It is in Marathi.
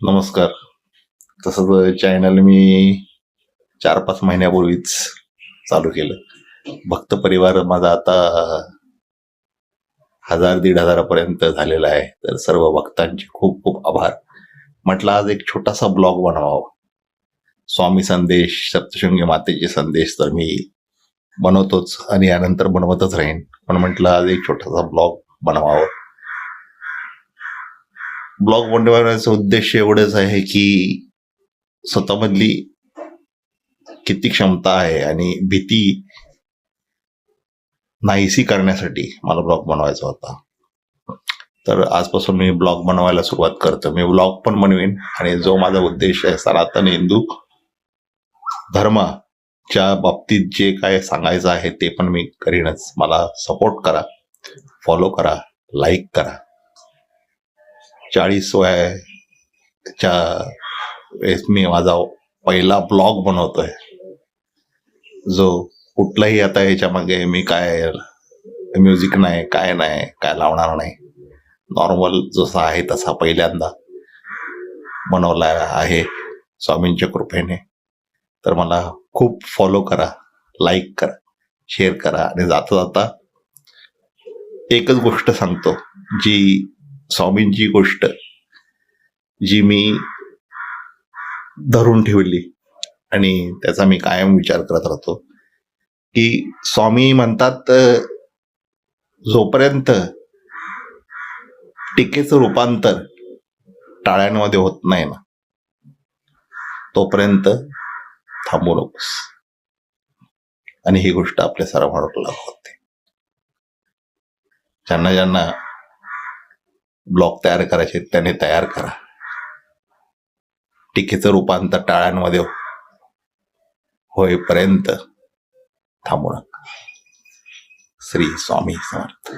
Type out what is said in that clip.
नमस्कार. तसं चॅनल मी 4-5 महिन्यापूर्वीच चालू केलं. भक्त परिवार माझा आता 1000-1500 पर्यंत झालेला आहे. तर सर्व भक्तांचे खूप खूप आभार. म्हटलं आज एक छोटासा ब्लॉग बनवावा. स्वामी संदेश, सप्तशृंगी मातेचे संदेश तर मी बनवतोच आणि यानंतर बनवतच राहीन. पण म्हटलं आज एक छोटासा ब्लॉग बनवावा. ब्लॉग बनवण्याचा उद्देश एवढंच आहे की स्वतःमधली किती क्षमता आहे आणि भीती नाहीशी करण्यासाठी मला ब्लॉग बनवायचा होता. तर आजपासून मी ब्लॉग बनवायला सुरुवात करतो. मी ब्लॉग पण बनवेन आणि जो माझा उद्देश आहे सनातन हिंदू धर्माच्या बाबतीत जे काय सांगायचं आहे ते पण मी करीनच. मला सपोर्ट करा, फॉलो करा, लाईक करा. 40 वयाच्या वेळेस मी माझा पहिला ब्लॉग बनवतोय, जो कुठलाही आता याच्या मागे मी काय म्युझिक नाही, काय लावणार नाही. नॉर्मल जसा आहे तसा पहिल्यांदा बनवला आहे स्वामींच्या कृपेने. तर मला खूप फॉलो करा, लाईक करा, शेअर करा. आणि जाता जाता एकच गोष्ट सांगतो, जी स्वामींची गोष्ट जी मी धरून ठेवली आणि त्याचा मी कायम विचार करत राहतो की स्वामी म्हणतात जोपर्यंत टीकेचं रूपांतर टाळ्यांमध्ये होत नाही ना तोपर्यंत थांबू नकोस. आणि ही गोष्ट आपल्या सर्वांना लागू होते. ज्यांना ब्लॉग तयार करायचे त्याने तयार करा. टीकेचं रूपांतर टाळ्यांमध्ये होईपर्यंत थांबू नका. श्री स्वामी समर्थ.